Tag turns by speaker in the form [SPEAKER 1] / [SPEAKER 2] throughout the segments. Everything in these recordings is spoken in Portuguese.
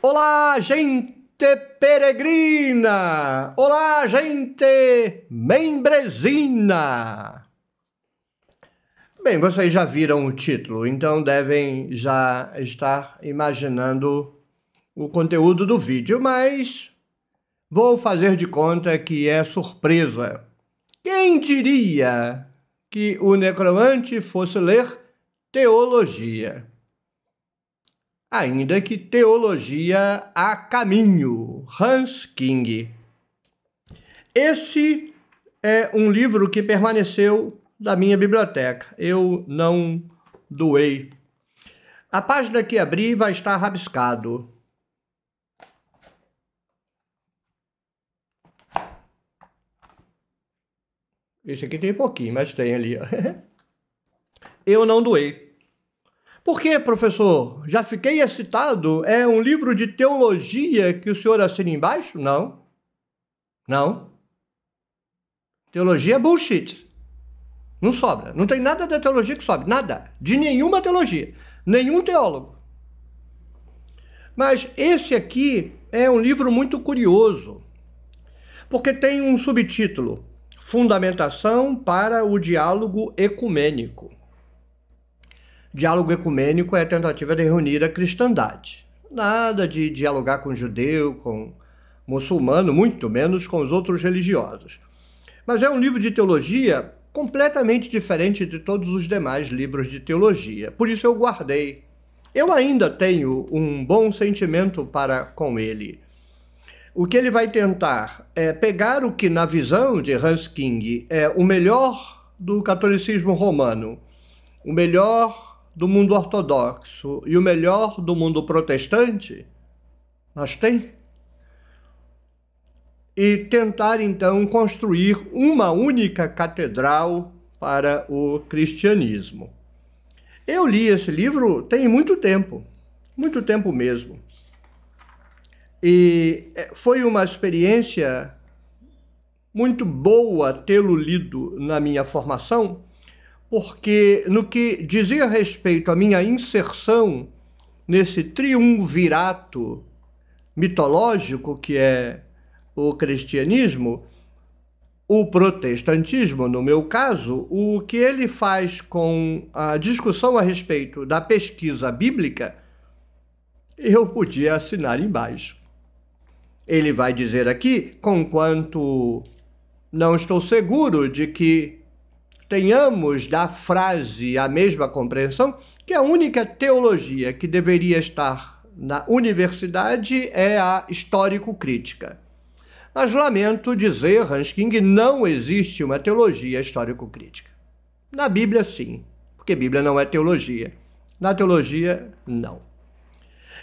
[SPEAKER 1] Olá, gente peregrina! Olá, gente membrezina! Bem, vocês já viram o título, então devem já estar imaginando o conteúdo do vídeo, mas vou fazer de conta que é surpresa. Quem diria que o necromante fosse ler teologia? Ainda que teologia a caminho, Hans King. Esse é um livro que permaneceu da minha biblioteca. Eu não doei. A página que abri vai estar rabiscado. Esse aqui tem pouquinho, mas tem ali. Eu não doei. Por quê, professor? Já fiquei excitado? É um livro de teologia que o senhor assina embaixo? Não. Não. Teologia é bullshit. Não sobra. Não tem nada da teologia que sobe. Nada. De nenhuma teologia. Nenhum teólogo. Mas esse aqui é um livro muito curioso. Porque tem um subtítulo. Fundamentação para o diálogo ecumênico. Diálogo ecumênico é a tentativa de reunir a cristandade. Nada de dialogar com judeu, com muçulmano, muito menos com os outros religiosos. Mas é um livro de teologia completamente diferente de todos os demais livros de teologia. Por isso eu guardei. Eu ainda tenho um bom sentimento para com ele. O que ele vai tentar é pegar o que, na visão de Hans King, é o melhor do catolicismo romano, o melhor do mundo ortodoxo e o melhor do mundo protestante, mas tem, e tentar então construir uma única catedral para o cristianismo. Eu li esse livro tem muito tempo mesmo. E foi uma experiência muito boa tê-lo lido na minha formação, porque no que dizia respeito à minha inserção nesse triunvirato mitológico que é o cristianismo, o protestantismo, no meu caso, o que ele faz com a discussão a respeito da pesquisa bíblica, eu podia assinar embaixo. Ele vai dizer aqui, conquanto não estou seguro de que tenhamos da frase a mesma compreensão, que a única teologia que deveria estar na universidade é a histórico-crítica. Mas lamento dizer, Hans King, não existe uma teologia histórico-crítica. Na Bíblia, sim, porque Bíblia não é teologia. Na teologia, não.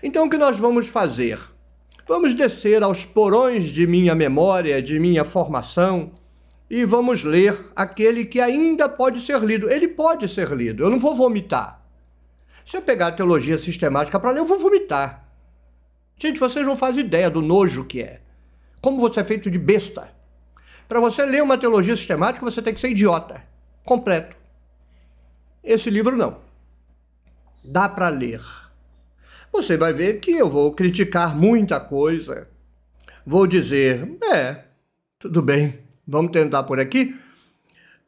[SPEAKER 1] Então, o que nós vamos fazer? Vamos descer aos porões de minha memória, de minha formação, e vamos ler aquele que ainda pode ser lido. Ele pode ser lido, eu não vou vomitar. Se eu pegar a teologia sistemática para ler, eu vou vomitar. Gente, vocês não fazem ideia do nojo que é. Como você é feito de besta. Para você ler uma teologia sistemática, você tem que ser idiota. Completo. Esse livro não. Dá para ler. Você vai ver que eu vou criticar muita coisa. Vou dizer, tudo bem. Vamos tentar por aqui?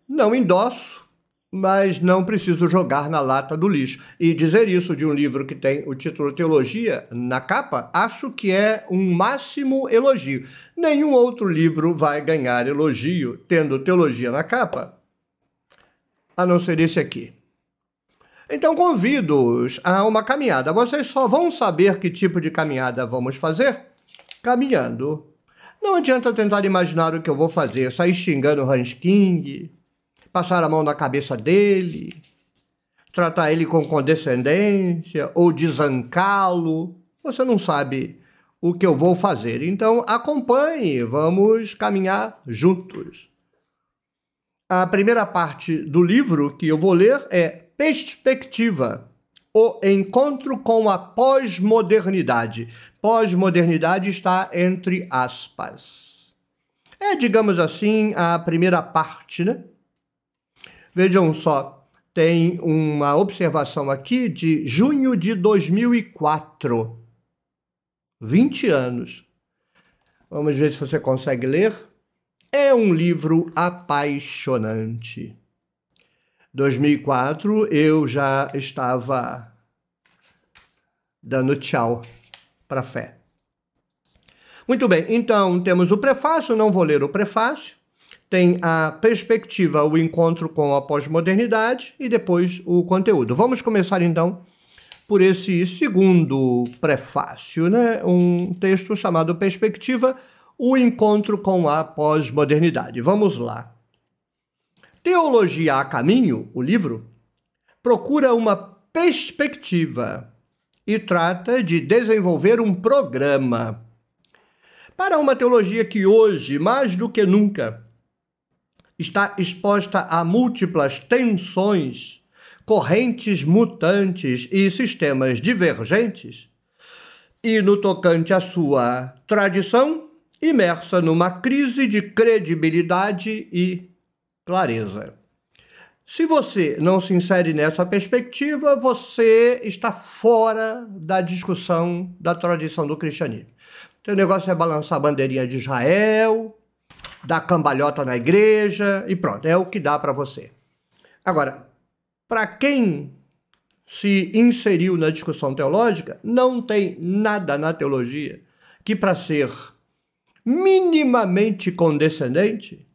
[SPEAKER 1] Não endosso, mas não preciso jogar na lata do lixo. E dizer isso de um livro que tem o título Teologia na capa, acho que é um máximo elogio. Nenhum outro livro vai ganhar elogio tendo teologia na capa, a não ser esse aqui. Então convido-os a uma caminhada. Vocês só vão saber que tipo de caminhada vamos fazer caminhando. Não adianta tentar imaginar o que eu vou fazer, sair xingando o Hans King, passar a mão na cabeça dele, tratar ele com condescendência ou desancá-lo. Você não sabe o que eu vou fazer, então acompanhe, vamos caminhar juntos. A primeira parte do livro que eu vou ler é Perspectiva, o encontro com a pós-modernidade. Pós-modernidade está entre aspas. É, digamos assim, a primeira parte, né? Vejam só, tem uma observação aqui de junho de 2004. 20 anos. Vamos ver se você consegue ler. É um livro apaixonante. 2004 eu já estava dando tchau para a fé. Muito bem, então temos o prefácio, não vou ler o prefácio. Tem a perspectiva, o encontro com a pós-modernidade e depois o conteúdo. Vamos começar então por esse segundo prefácio, né? Um texto chamado Perspectiva, o encontro com a pós-modernidade. Vamos lá. Teologia a Caminho, o livro, procura uma perspectiva e trata de desenvolver um programa para uma teologia que hoje, mais do que nunca, está exposta a múltiplas tensões, correntes mutantes e sistemas divergentes, e no tocante à sua tradição, imersa numa crise de credibilidade e clareza. Se você não se insere nessa perspectiva, você está fora da discussão da tradição do cristianismo. Teu negócio é balançar a bandeirinha de Israel, dar cambalhota na igreja e pronto, é o que dá para você. Agora, para quem se inseriu na discussão teológica, não tem nada na teologia que, para ser minimamente condescendente,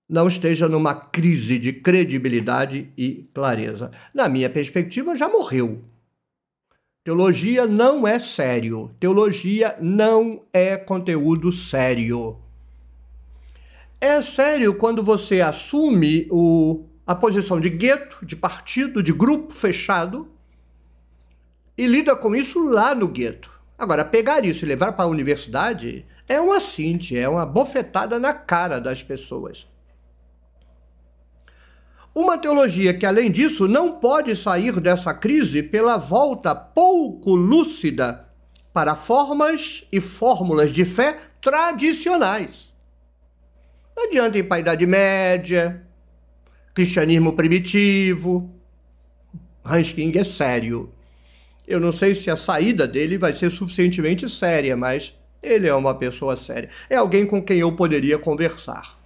[SPEAKER 1] não esteja numa crise de credibilidade e clareza. Na minha perspectiva, já morreu. Teologia não é sério. Teologia não é conteúdo sério. É sério quando você assume a posição de gueto, de partido, de grupo fechado e lida com isso lá no gueto. Agora, pegar isso e levar para a universidade é um assinte, é uma bofetada na cara das pessoas. Uma teologia que, além disso, não pode sair dessa crise pela volta pouco lúcida para formas e fórmulas de fé tradicionais. Não adianta ir para a Idade Média, cristianismo primitivo. Hans King é sério. Eu não sei se a saída dele vai ser suficientemente séria, mas ele é uma pessoa séria. É alguém com quem eu poderia conversar.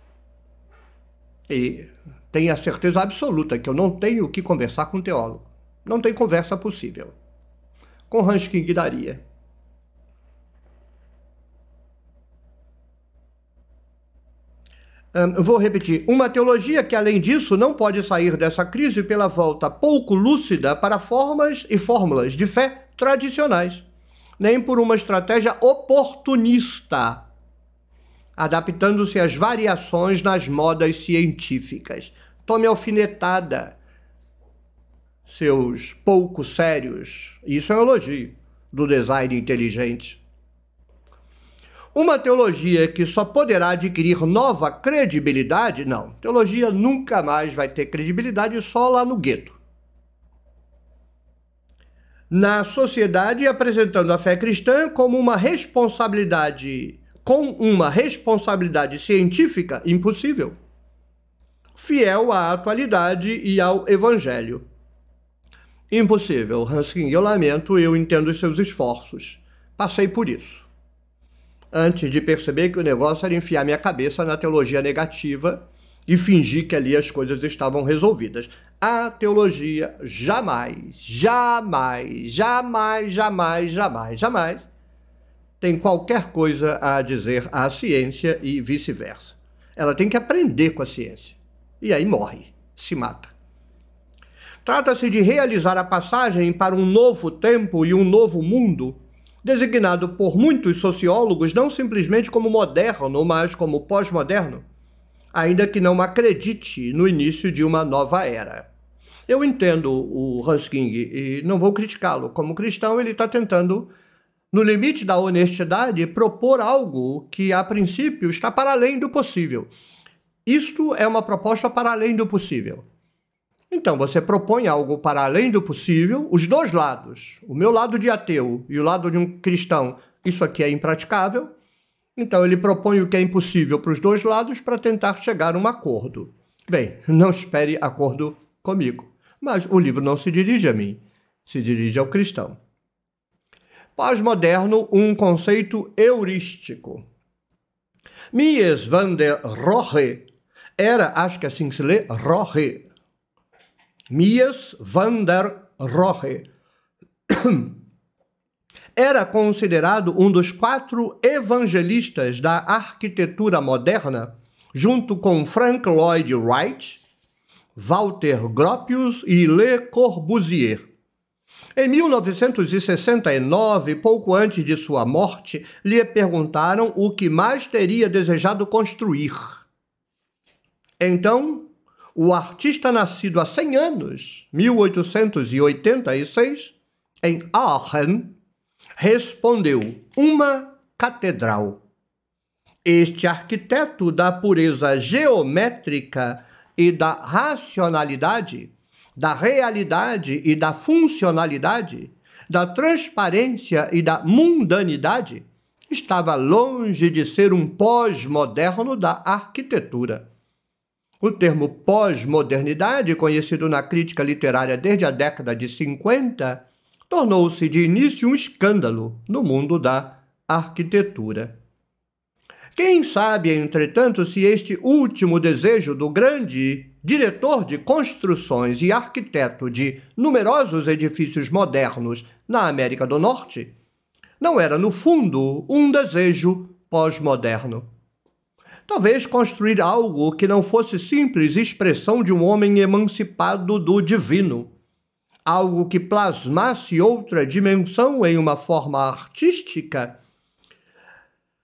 [SPEAKER 1] E tenho a certeza absoluta que eu não tenho o que conversar com um teólogo. Não tem conversa possível. Com Hans King daria. Vou repetir. Uma teologia que, além disso, não pode sair dessa crise pela volta pouco lúcida para formas e fórmulas de fé tradicionais, nem por uma estratégia oportunista, adaptando-se às variações nas modas científicas. Tome alfinetada, seus pouco sérios, isso é um elogio, do design inteligente. Uma teologia que só poderá adquirir nova credibilidade, não. Teologia nunca mais vai ter credibilidade só lá no gueto. Na sociedade, apresentando a fé cristã como uma responsabilidade, com uma responsabilidade científica impossível, fiel à atualidade e ao evangelho. Impossível, Hans King, eu lamento, eu entendo os seus esforços. Passei por isso. Antes de perceber que o negócio era enfiar minha cabeça na teologia negativa e fingir que ali as coisas estavam resolvidas. A teologia jamais, jamais, jamais, jamais, jamais, jamais tem qualquer coisa a dizer à ciência e vice-versa. Ela tem que aprender com a ciência. E aí morre, se mata. Trata-se de realizar a passagem para um novo tempo e um novo mundo, designado por muitos sociólogos não simplesmente como moderno, mas como pós-moderno, ainda que não acredite no início de uma nova era. Eu entendo o Hans King e não vou criticá-lo. Como cristão, ele está tentando, no limite da honestidade, propor algo que, a princípio, está para além do possível. Isto é uma proposta para além do possível. Então, você propõe algo para além do possível, os dois lados, o meu lado de ateu e o lado de um cristão, isso aqui é impraticável. Então, ele propõe o que é impossível para os dois lados para tentar chegar a um acordo. Bem, não espere acordo comigo, mas o livro não se dirige a mim, se dirige ao cristão. Pós-moderno, um conceito heurístico. Mies van der Rohe era, acho que assim se lê, Rohe. Mies van der Rohe era considerado um dos 4 evangelistas da arquitetura moderna, junto com Frank Lloyd Wright, Walter Gropius e Le Corbusier. Em 1969, pouco antes de sua morte, lhe perguntaram o que mais teria desejado construir. Então, o artista nascido há 100 anos, 1886, em Aachen, respondeu: uma catedral. Este arquiteto da pureza geométrica e da racionalidade, da realidade e da funcionalidade, da transparência e da mundanidade, estava longe de ser um pós-moderno da arquitetura. O termo pós-modernidade, conhecido na crítica literária desde a década de 50, tornou-se de início um escândalo no mundo da arquitetura. Quem sabe, entretanto, se este último desejo do grande diretor de construções e arquiteto de numerosos edifícios modernos na América do Norte não era, no fundo, um desejo pós-moderno. Talvez construir algo que não fosse simples expressão de um homem emancipado do divino, algo que plasmasse outra dimensão em uma forma artística.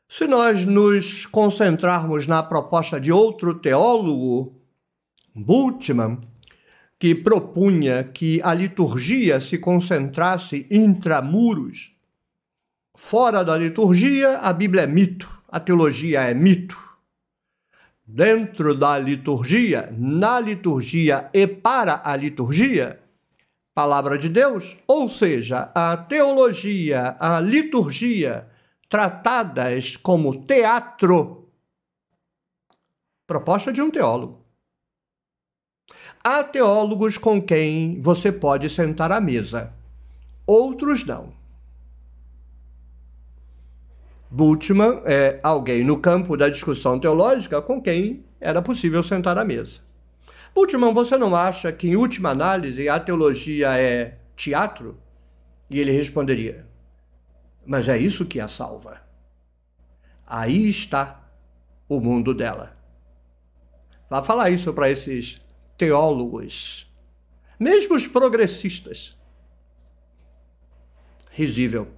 [SPEAKER 1] Se nós nos concentrarmos na proposta de outro teólogo, Bultmann, que propunha que a liturgia se concentrasse intramuros, fora da liturgia, a Bíblia é mito, a teologia é mito. Dentro da liturgia, na liturgia e para a liturgia, palavra de Deus, ou seja, a teologia, a liturgia, tratadas como teatro, proposta de um teólogo. Há teólogos com quem você pode sentar à mesa, outros não. Bultmann é alguém no campo da discussão teológica com quem era possível sentar à mesa. Bultmann, você não acha que, em última análise, a teologia é teatro? E ele responderia: mas é isso que a salva. Aí está o mundo dela. Vá falar isso para esses teólogos, mesmo os progressistas. Risível.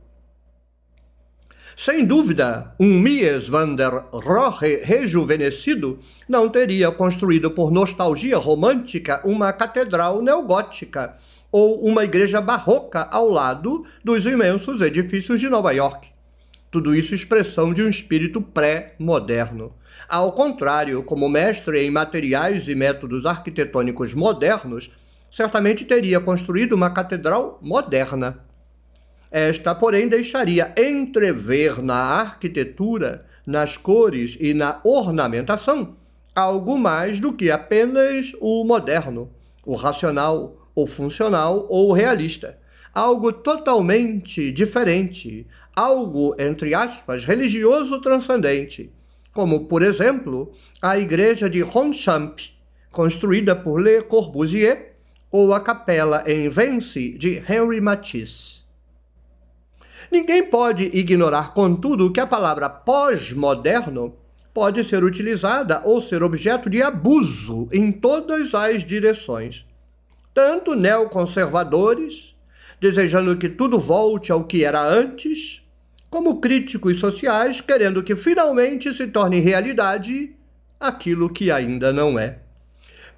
[SPEAKER 1] Sem dúvida, um Mies van der Rohe rejuvenescido não teria construído por nostalgia romântica uma catedral neogótica ou uma igreja barroca ao lado dos imensos edifícios de Nova York. Tudo isso expressão de um espírito pré-moderno. Ao contrário, como mestre em materiais e métodos arquitetônicos modernos, certamente teria construído uma catedral moderna. Esta, porém, deixaria entrever na arquitetura, nas cores e na ornamentação algo mais do que apenas o moderno, o racional, o funcional ou o realista. Algo totalmente diferente, algo, entre aspas, religioso transcendente, como, por exemplo, a igreja de Ronchamp, construída por Le Corbusier, ou a capela em Vence de Henri Matisse. Ninguém pode ignorar, contudo, que a palavra pós-moderno pode ser utilizada ou ser objeto de abuso em todas as direções. Tanto neoconservadores, desejando que tudo volte ao que era antes, como críticos sociais, querendo que finalmente se torne realidade aquilo que ainda não é.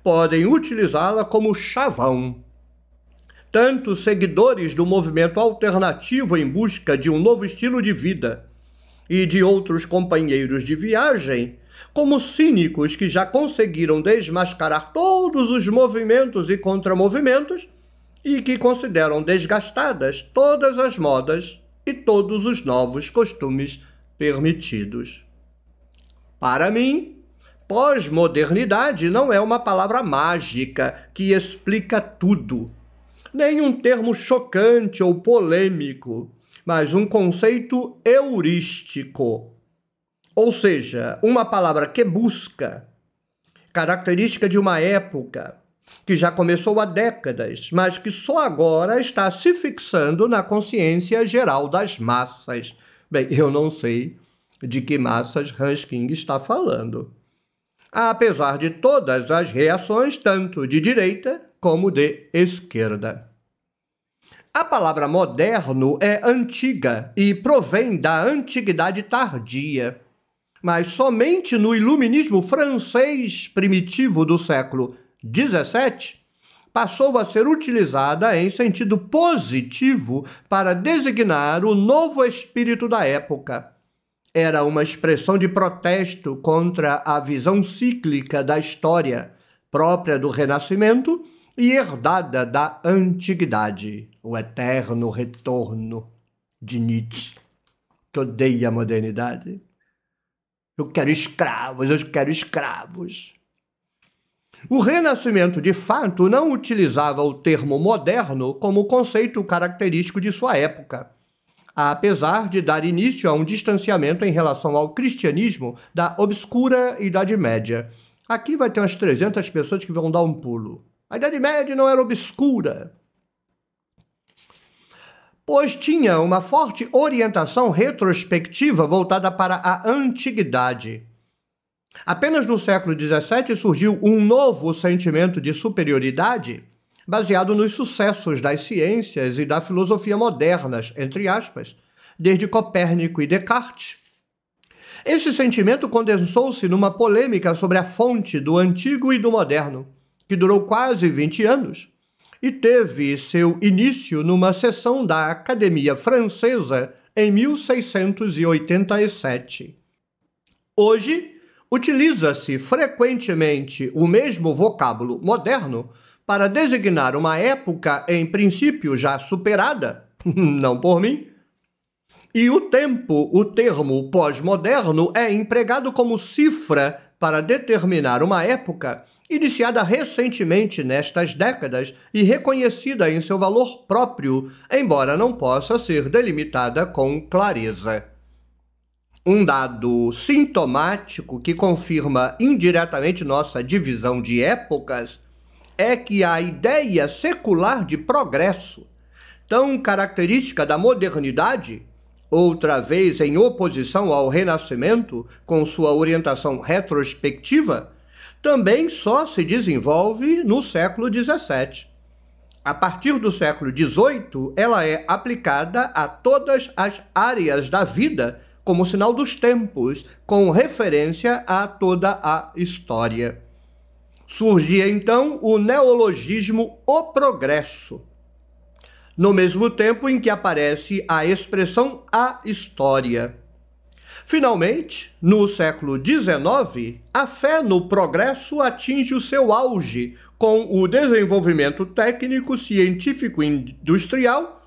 [SPEAKER 1] Podem utilizá-la como chavão. Tanto seguidores do movimento alternativo em busca de um novo estilo de vida e de outros companheiros de viagem, como cínicos que já conseguiram desmascarar todos os movimentos e contramovimentos e que consideram desgastadas todas as modas e todos os novos costumes permitidos. Para mim, pós-modernidade não é uma palavra mágica que explica tudo, nem um termo chocante ou polêmico, mas um conceito heurístico, ou seja, uma palavra que busca, característica de uma época que já começou há décadas, mas que só agora está se fixando na consciência geral das massas. Bem, eu não sei de que massas Hans King está falando, apesar de todas as reações, tanto de direita como de esquerda. A palavra moderno é antiga e provém da antiguidade tardia, mas somente no iluminismo francês primitivo do século XVII passou a ser utilizada em sentido positivo para designar o novo espírito da época. Era uma expressão de protesto contra a visão cíclica da história, própria do Renascimento e herdada da Antiguidade, o eterno retorno de Nietzsche, que odeia a modernidade. Eu quero escravos. O Renascimento, de fato, não utilizava o termo moderno como conceito característico de sua época, apesar de dar início a um distanciamento em relação ao cristianismo da obscura Idade Média. Aqui vai ter umas 300 pessoas que vão dar um pulo. A Idade Média não era obscura, pois tinha uma forte orientação retrospectiva voltada para a antiguidade. Apenas no século XVII surgiu um novo sentimento de superioridade baseado nos sucessos das ciências e da filosofia modernas, entre aspas, desde Copérnico e Descartes. Esse sentimento condensou-se numa polêmica sobre a fonte do antigo e do moderno, que durou quase 20 anos, e teve seu início numa sessão da Academia Francesa em 1687. Hoje, utiliza-se frequentemente o mesmo vocábulo moderno para designar uma época em princípio já superada, não por mim, e o termo pós-moderno é empregado como cifra para determinar uma época iniciada recentemente nestas décadas e reconhecida em seu valor próprio, embora não possa ser delimitada com clareza. Um dado sintomático que confirma indiretamente nossa divisão de épocas é que a ideia secular de progresso, tão característica da modernidade, outra vez em oposição ao Renascimento, com sua orientação retrospectiva, também só se desenvolve no século XVII. A partir do século XVIII, ela é aplicada a todas as áreas da vida como sinal dos tempos, com referência a toda a história. Surgia então o neologismo "o progresso", no mesmo tempo em que aparece a expressão "a história". Finalmente, no século XIX, a fé no progresso atinge o seu auge com o desenvolvimento técnico, científico e industrial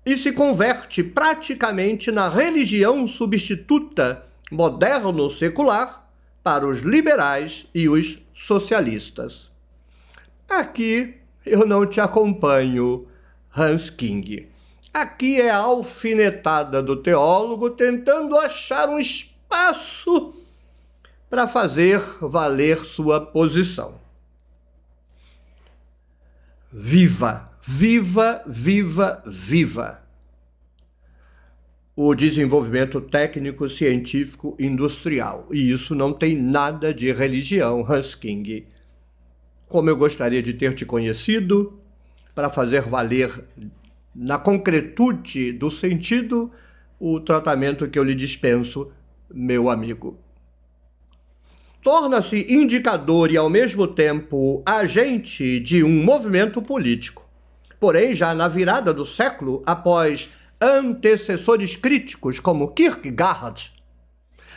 [SPEAKER 1] e se converte praticamente na religião substituta moderno-secular para os liberais e os socialistas. Aqui eu não te acompanho, Hans King. Aqui é a alfinetada do teólogo tentando achar um espaço para fazer valer sua posição. Viva, viva, viva, viva o desenvolvimento técnico, científico, industrial. E isso não tem nada de religião, Hans King. Como eu gostaria de ter te conhecido para fazer valer na concretude do sentido o tratamento que eu lhe dispenso, meu amigo. Torna-se indicador e, ao mesmo tempo, agente de um movimento político. Porém, já na virada do século, após antecessores críticos como Kierkegaard.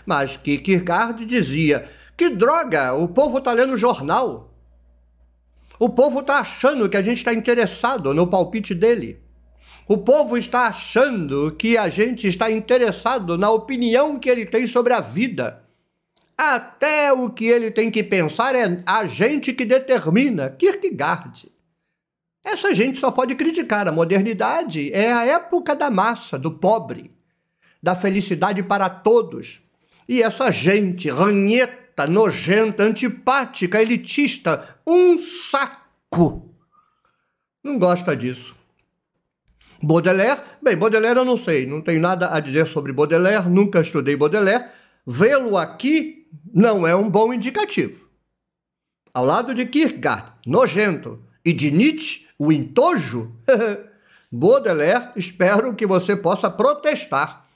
[SPEAKER 1] Mas Kierkegaard dizia: que droga, o povo está lendo jornal. O povo está achando que a gente está interessado no palpite dele. O povo está achando que a gente está interessado na opinião que ele tem sobre a vida. Até o que ele tem que pensar é a gente que determina. Kierkegaard. Essa gente só pode criticar. A modernidade é a época da massa, do pobre, da felicidade para todos. E essa gente ranheta, nojenta, antipática, elitista, um saco. Não gosta disso. Baudelaire? Bem, Baudelaire eu não sei, não tenho nada a dizer sobre Baudelaire, nunca estudei Baudelaire. Vê-lo aqui não é um bom indicativo. Ao lado de Kierkegaard, nojento, e de Nietzsche, o entojo, Baudelaire, espero que você possa protestar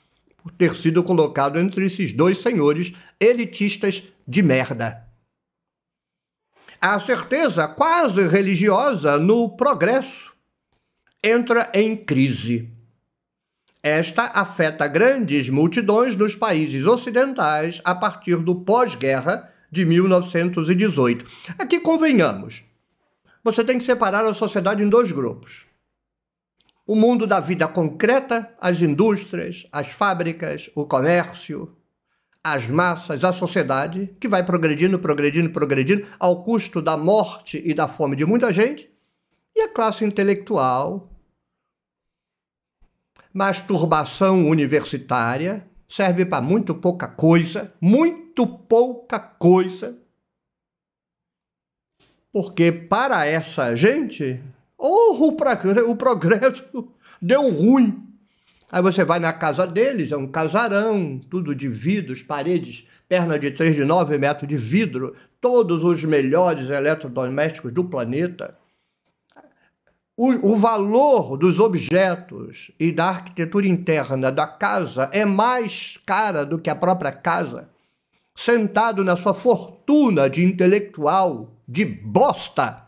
[SPEAKER 1] por ter sido colocado entre esses dois senhores elitistas de merda. A certeza quase religiosa no progresso entra em crise. Esta afeta grandes multidões nos países ocidentais a partir do pós-guerra de 1918. Aqui convenhamos, você tem que separar a sociedade em dois grupos. O mundo da vida concreta, as indústrias, as fábricas, o comércio, as massas, a sociedade, que vai progredindo, ao custo da morte e da fome de muita gente, e a classe intelectual, masturbação universitária, serve para muito pouca coisa, porque para essa gente, o progresso deu ruim. Aí você vai na casa deles, é um casarão, tudo de vidros, paredes, perna de 3 de 9 metros de vidro, todos os melhores eletrodomésticos do planeta. O valor dos objetos e da arquitetura interna da casa é mais cara do que a própria casa. Sentado na sua fortuna de intelectual, de bosta,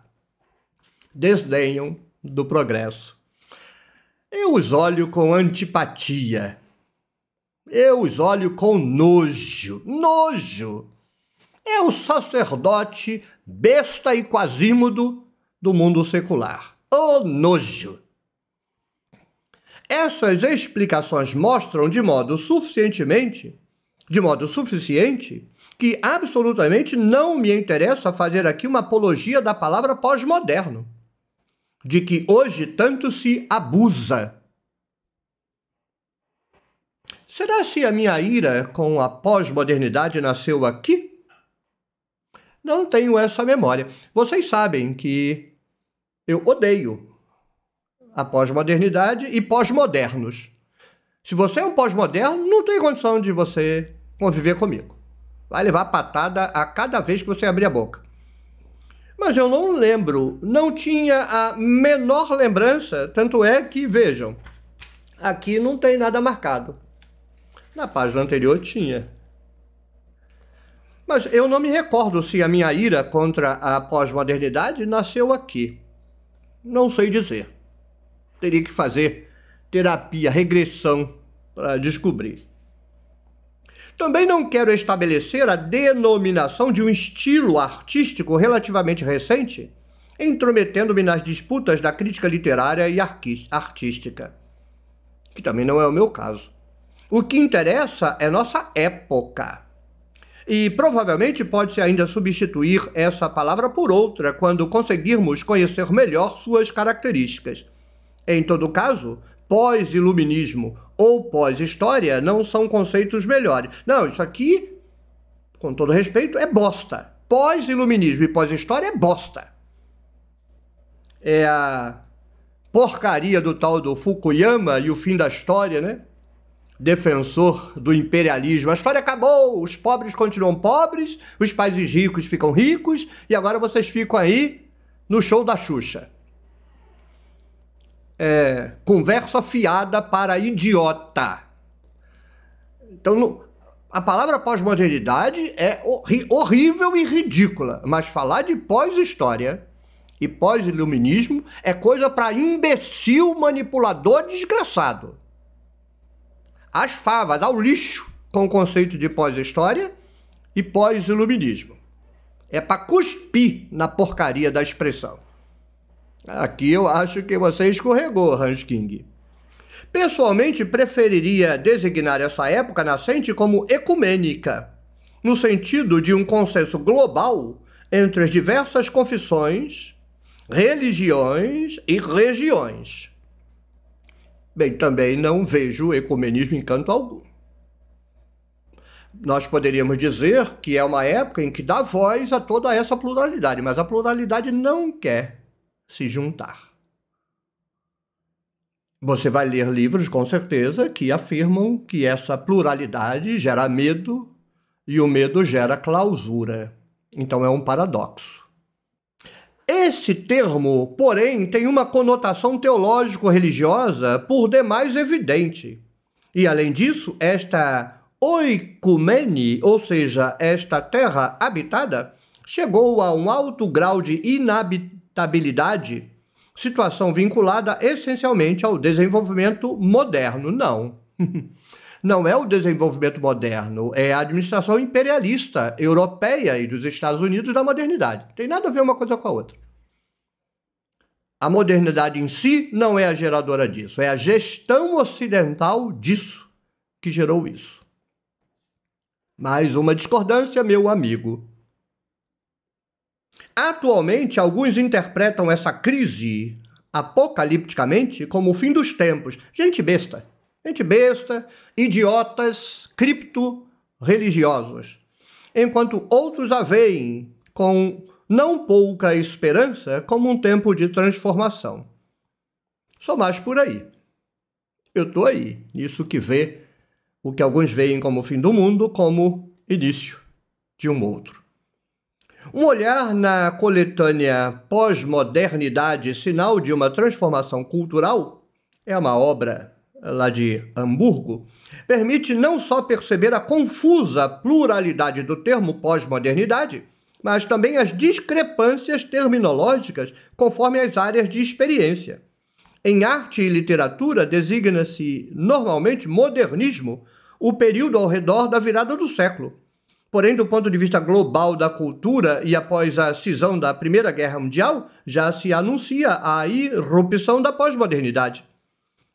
[SPEAKER 1] desdenham do progresso. Eu os olho com antipatia. Eu os olho com nojo. Nojo! É o sacerdote besta e quasímodo do mundo secular. Oh, nojo! Essas explicações mostram de modo suficiente que absolutamente não me interessa fazer aqui uma apologia da palavra pós-moderno, de que hoje tanto se abusa. Será se a minha ira com a pós-modernidade nasceu aqui? Não tenho essa memória. Vocês sabem que eu odeio a pós-modernidade e pós-modernos. Se você é um pós-moderno, não tem condição de você conviver comigo. Vai levar patada a cada vez que você abrir a boca. Mas eu não lembro, não tinha a menor lembrança, tanto é que, vejam, aqui não tem nada marcado. Na página anterior tinha. Mas eu não me recordo se a minha ira contra a pós-modernidade nasceu aqui. Não sei dizer. Teria que fazer terapia, regressão para descobrir. Também não quero estabelecer a denominação de um estilo artístico relativamente recente, intrometendo-me nas disputas da crítica literária e artística, que também não é o meu caso. O que interessa é nossa época. E provavelmente pode-se ainda substituir essa palavra por outra quando conseguirmos conhecer melhor suas características. Em todo caso, pós-iluminismo ou pós-história não são conceitos melhores. Não, isso aqui, com todo respeito, é bosta. Pós-iluminismo e pós-história é bosta. É a porcaria do tal do Fukuyama e o fim da história, né? Defensor do imperialismo. A história acabou, os pobres continuam pobres, os países ricos ficam ricos e agora vocês ficam aí no show da Xuxa. Conversa fiada para idiota. Então, a palavra pós-modernidade é horrível e ridícula, mas falar de pós-história e pós-iluminismo é coisa para imbecil, manipulador, desgraçado. As favas ao lixo com o conceito de pós-história e pós-iluminismo. É para cuspir na porcaria da expressão. Aqui eu acho que você escorregou, Hans King. Pessoalmente, preferiria designar essa época nascente como ecumênica, no sentido de um consenso global entre as diversas confissões religiões e regiões. Bem, também não vejo ecumenismo em canto algum. Nós poderíamos dizer que é uma época em que dá voz a toda essa pluralidade, mas a pluralidade não quer se juntar. Você vai ler livros, com certeza, que afirmam que essa pluralidade gera medo e o medo gera clausura. Então é um paradoxo. Esse termo, porém, tem uma conotação teológico-religiosa por demais evidente. E, além disso, esta oikumene, ou seja, esta terra habitada, chegou a um alto grau de inabitabilidade, situação vinculada essencialmente ao desenvolvimento moderno. Não. Não é o desenvolvimento moderno, é a administração imperialista europeia e dos Estados Unidos da modernidade. Não tem nada a ver uma coisa com a outra. A modernidade em si não é a geradora disso, é a gestão ocidental disso que gerou isso. Mais uma discordância, meu amigo. Atualmente, alguns interpretam essa crise apocalipticamente como o fim dos tempos. Gente besta, idiotas, cripto-religiosos. Enquanto outros a veem com não pouca esperança como um tempo de transformação. Só mais por aí. Eu estou aí, nisso que vê o que alguns veem como o fim do mundo, como início de um outro. Um olhar na coletânea Pós-Modernidade, Sinal de uma Transformação Cultural, é uma obra lá de Hamburgo, permite não só perceber a confusa pluralidade do termo pós-modernidade, mas também as discrepâncias terminológicas conforme as áreas de experiência. Em arte e literatura, designa-se normalmente modernismo o período ao redor da virada do século. Porém, do ponto de vista global da cultura e após a cisão da Primeira Guerra Mundial, já se anuncia a irrupção da pós-modernidade.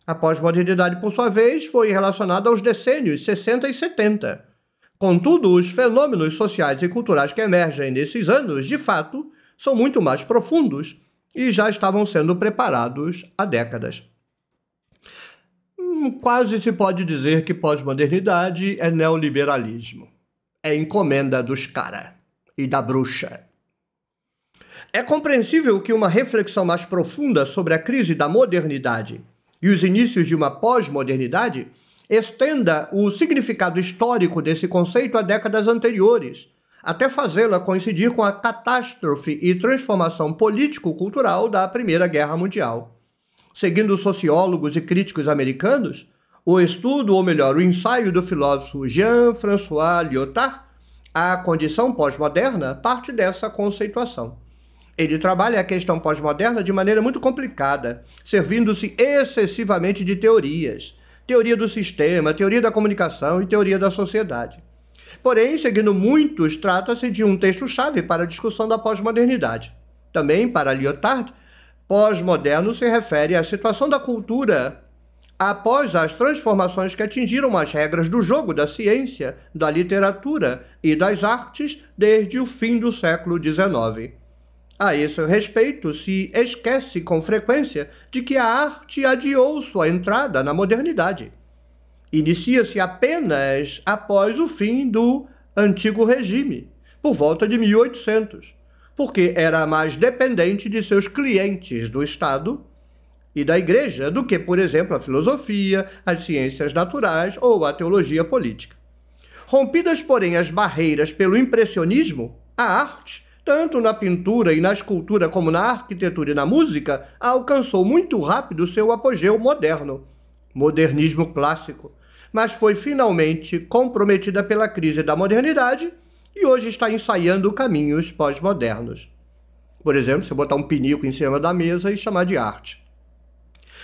[SPEAKER 1] A pós-modernidade, por sua vez, foi relacionada aos decênios 60 e 70. Contudo, os fenômenos sociais e culturais que emergem nesses anos, de fato, são muito mais profundos e já estavam sendo preparados há décadas. Quase se pode dizer que pós-modernidade é neoliberalismo. É encomenda dos cara e da bruxa. É compreensível que uma reflexão mais profunda sobre a crise da modernidade e os inícios de uma pós-modernidade estenda o significado histórico desse conceito a décadas anteriores, até fazê-la coincidir com a catástrofe e transformação político-cultural da Primeira Guerra Mundial. Seguindo sociólogos e críticos americanos, o estudo, ou melhor, o ensaio do filósofo Jean-François Lyotard, A Condição Pós-Moderna, parte dessa conceituação. Ele trabalha a questão pós-moderna de maneira muito complicada, servindo-se excessivamente de teorias. Teoria do sistema, teoria da comunicação e teoria da sociedade. Porém, seguindo muitos, trata-se de um texto-chave para a discussão da pós-modernidade. Também, para Lyotard, pós-moderno se refere à situação da cultura após as transformações que atingiram as regras do jogo da ciência, da literatura e das artes desde o fim do século XIX. A esse respeito, se esquece com frequência de que a arte adiou sua entrada na modernidade. Inicia-se apenas após o fim do antigo regime, por volta de 1800, porque era mais dependente de seus clientes do Estado e da Igreja do que, por exemplo, a filosofia, as ciências naturais ou a teologia política. Rompidas, porém, as barreiras pelo impressionismo, a arte, tanto na pintura e na escultura como na arquitetura e na música, alcançou muito rápido seu apogeu moderno, modernismo clássico, mas foi finalmente comprometida pela crise da modernidade e hoje está ensaiando caminhos pós-modernos. Por exemplo, você botar um pinico em cima da mesa e chamar de arte.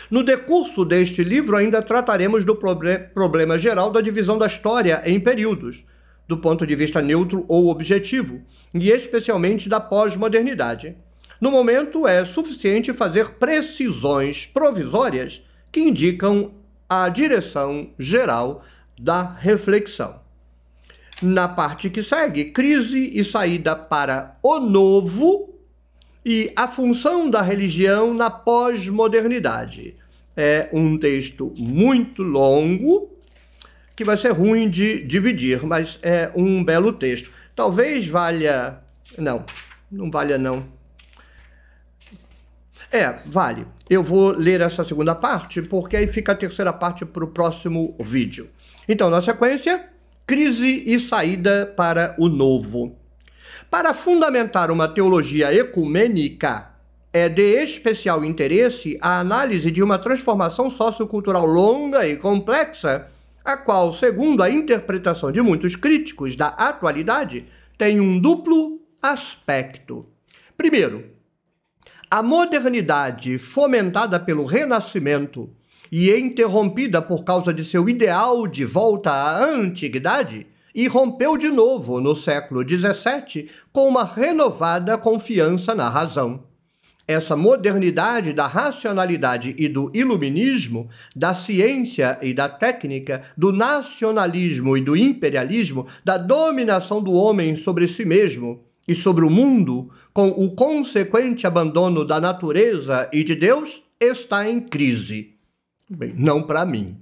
[SPEAKER 1] No decurso deste livro, ainda trataremos do problema geral da divisão da história em períodos, do ponto de vista neutro ou objetivo, e especialmente da pós-modernidade. No momento, é suficiente fazer precisões provisórias que indicam a direção geral da reflexão. Na parte que segue, crise e saída para o novo, e a função da religião na pós-modernidade. É um texto muito longo, que vai ser ruim de dividir, mas é um belo texto. Talvez valha... Não valha não. Vale. Eu vou ler essa segunda parte, porque aí fica a terceira parte para o próximo vídeo. Então, na sequência, crise e saída para o novo. Para fundamentar uma teologia ecumênica, é de especial interesse a análise de uma transformação sociocultural longa e complexa, a qual, segundo a interpretação de muitos críticos da atualidade, tem um duplo aspecto. Primeiro, a modernidade fomentada pelo Renascimento e interrompida por causa de seu ideal de volta à antiguidade, irrompeu de novo no século XVII com uma renovada confiança na razão. Essa modernidade da racionalidade e do iluminismo, da ciência e da técnica, do nacionalismo e do imperialismo, da dominação do homem sobre si mesmo e sobre o mundo, com o consequente abandono da natureza e de Deus, está em crise. Bem, não para mim.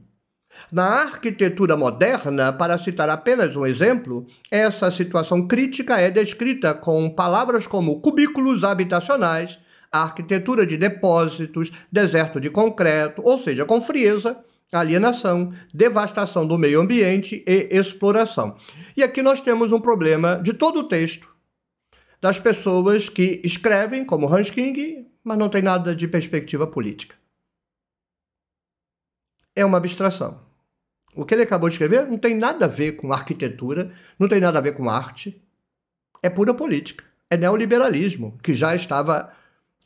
[SPEAKER 1] Na arquitetura moderna, para citar apenas um exemplo, essa situação crítica é descrita com palavras como cubículos habitacionais, arquitetura de depósitos, deserto de concreto, ou seja, com frieza, alienação, devastação do meio ambiente e exploração. E aqui nós temos um problema de todo o texto, das pessoas que escrevem, como Hans King, mas não tem nada de perspectiva política. É uma abstração. O que ele acabou de escrever não tem nada a ver com arquitetura, não tem nada a ver com arte. É pura política. É neoliberalismo, que já estava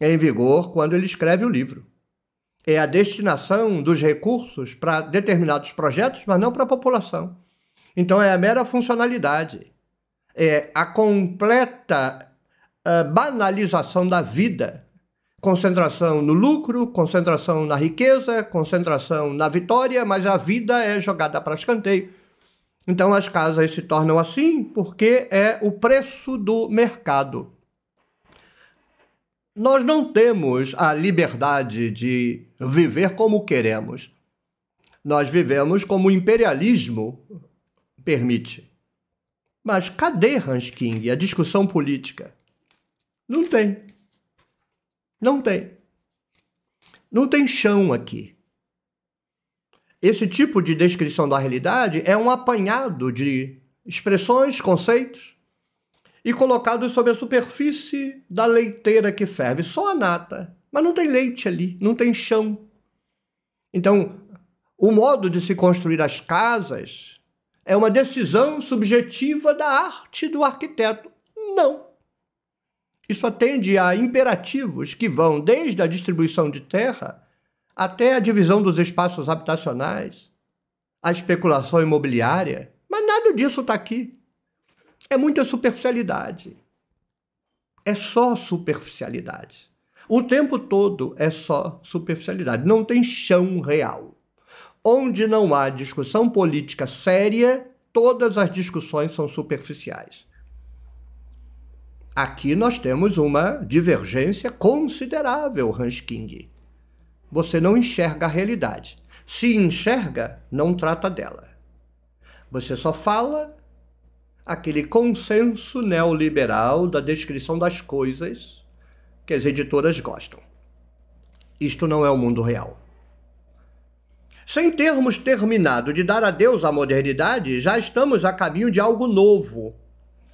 [SPEAKER 1] em vigor quando ele escreve o livro. É a destinação dos recursos para determinados projetos, mas não para a população. Então é a mera funcionalidade. É a completa banalização da vida. Concentração no lucro, concentração na riqueza, concentração na vitória, mas a vida é jogada para escanteio. Então as casas se tornam assim porque é o preço do mercado. Nós não temos a liberdade de viver como queremos. Nós vivemos como o imperialismo permite. Mas cadê Hans King, a discussão política? Não tem. Não tem. Não tem chão aqui. Esse tipo de descrição da realidade é um apanhado de expressões, conceitos, e colocado sobre a superfície da leiteira que ferve. Só a nata. Mas não tem leite ali, não tem chão. Então, o modo de se construir as casas é uma decisão subjetiva da arte do arquiteto. Não. Isso atende a imperativos que vão desde a distribuição de terra até a divisão dos espaços habitacionais, a especulação imobiliária. Mas nada disso está aqui. É muita superficialidade. É só superficialidade. O tempo todo é só superficialidade. Não tem chão real. Onde não há discussão política séria, todas as discussões são superficiais. Aqui nós temos uma divergência considerável, Hans King. Você não enxerga a realidade. Se enxerga, não trata dela. Você só fala aquele consenso neoliberal da descrição das coisas que as editoras gostam. Isto não é o mundo real. Sem termos terminado de dar adeus à modernidade, já estamos a caminho de algo novo.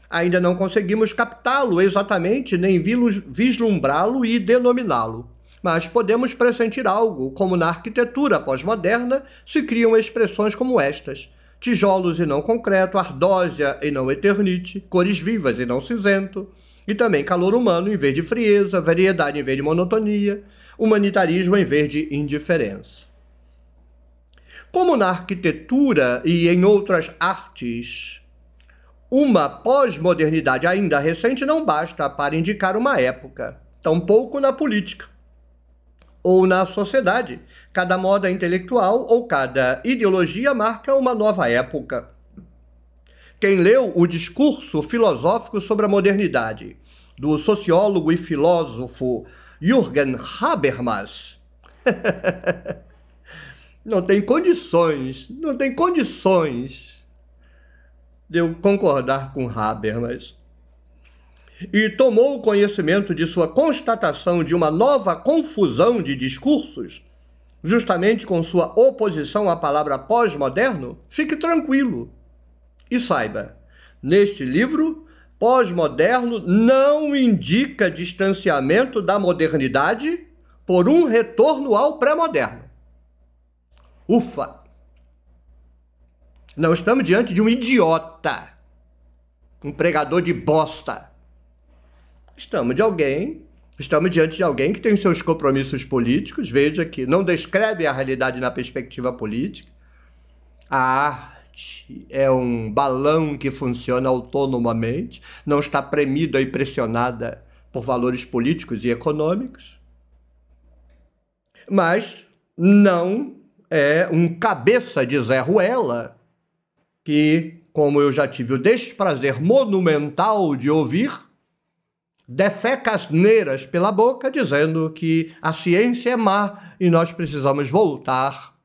[SPEAKER 1] Ainda não conseguimos captá-lo exatamente, nem vislumbrá-lo e denominá-lo. Mas podemos pressentir algo, como na arquitetura pós-moderna se criam expressões como estas: tijolos e não concreto, ardósia e não eternite, cores vivas e não cinzento, e também calor humano em vez de frieza, variedade em vez de monotonia, humanitarismo em vez de indiferença. Como na arquitetura e em outras artes, uma pós-modernidade ainda recente não basta para indicar uma época, tampouco na política ou na sociedade. Cada moda intelectual ou cada ideologia marca uma nova época. Quem leu o discurso filosófico sobre a modernidade do sociólogo e filósofo Jürgen Habermas. Não tem condições de eu concordar com Habermas. E tomou conhecimento de sua constatação de uma nova confusão de discursos, justamente com sua oposição à palavra pós-moderno, fique tranquilo e saiba, neste livro, pós-moderno não indica distanciamento da modernidade por um retorno ao pré-moderno. Ufa! Não estamos diante de um idiota, um pregador de bosta. Estamos diante de alguém que tem seus compromissos políticos, veja que não descreve a realidade na perspectiva política. A arte é um balão que funciona autonomamente, não está premida e pressionada por valores políticos e econômicos, mas não é um cabeça de Zé Ruela que, como eu já tive o desprazer monumental de ouvir, defeca asneiras pela boca, dizendo que a ciência é má e nós precisamos voltar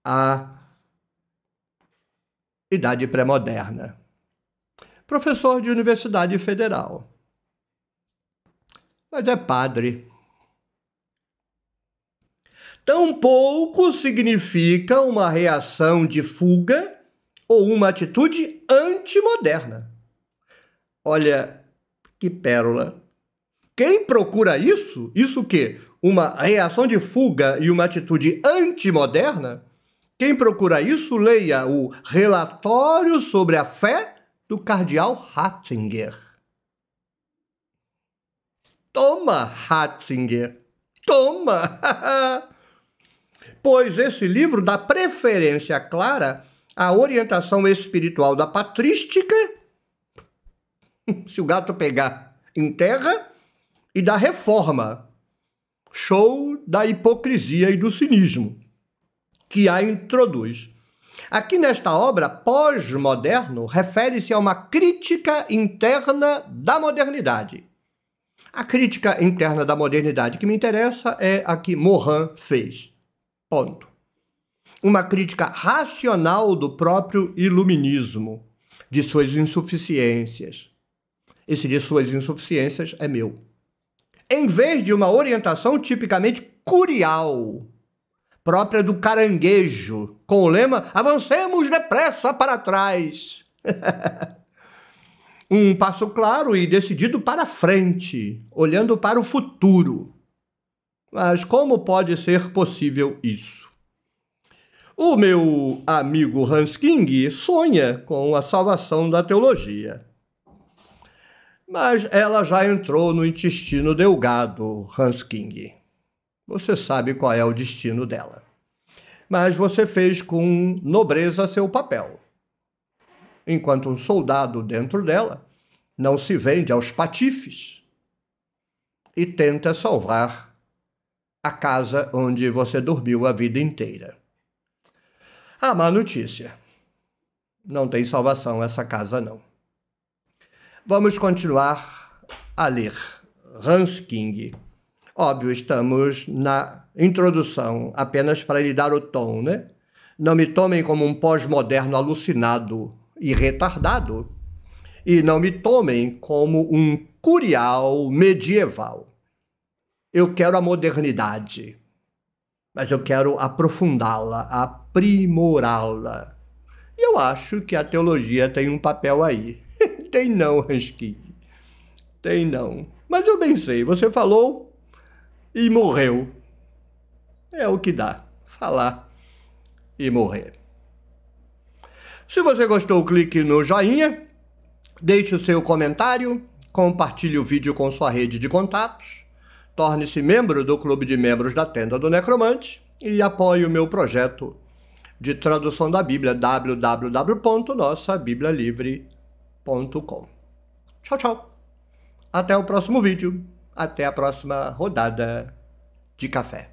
[SPEAKER 1] à idade pré-moderna. Professor de universidade federal. Mas é padre. Tampouco significa uma reação de fuga ou uma atitude antimoderna. Olha, que pérola. Quem procura isso? Isso o quê? Uma reação de fuga e uma atitude antimoderna? Quem procura isso, leia o Relatório sobre a Fé do cardeal Ratzinger. Toma, Ratzinger, toma! Pois esse livro dá preferência clara à orientação espiritual da patrística, se o gato pegar, enterra, e da reforma, show da hipocrisia e do cinismo, que a introduz. Aqui nesta obra, pós-moderno refere-se a uma crítica interna da modernidade. A crítica interna da modernidade que me interessa é a que Morin fez. Ponto. Uma crítica racional do próprio iluminismo, de suas insuficiências. Esse de suas insuficiências é meu. Em vez de uma orientação tipicamente curial, própria do caranguejo, com o lema avancemos depressa para trás. Um passo claro e decidido para frente, olhando para o futuro. Mas como pode ser possível isso? O meu amigo Hans King sonha com a salvação da teologia. Mas ela já entrou no intestino delgado, Hans King. Você sabe qual é o destino dela. Mas você fez com nobreza seu papel. Enquanto um soldado dentro dela não se vende aos patifes e tenta salvar a casa onde você dormiu a vida inteira. A má notícia. Não tem salvação essa casa, não. Vamos continuar a ler Hans King. Óbvio, estamos na introdução, apenas para lhe dar o tom, né? Não me tomem como um pós-moderno alucinado e retardado. E não me tomem como um curial medieval. Eu quero a modernidade, mas eu quero aprofundá-la, aprimorá-la. E eu acho que a teologia tem um papel aí. Tem não, Hans King. Tem não. Mas eu bem sei, você falou e morreu. É o que dá, falar e morrer. Se você gostou, clique no joinha, deixe o seu comentário, compartilhe o vídeo com sua rede de contatos, torne-se membro do Clube de Membros da Tenda do Necromante e apoie o meu projeto de tradução da Bíblia, www.nossabiblialivre.com. Tchau, tchau. Até o próximo vídeo. Até a próxima rodada de café.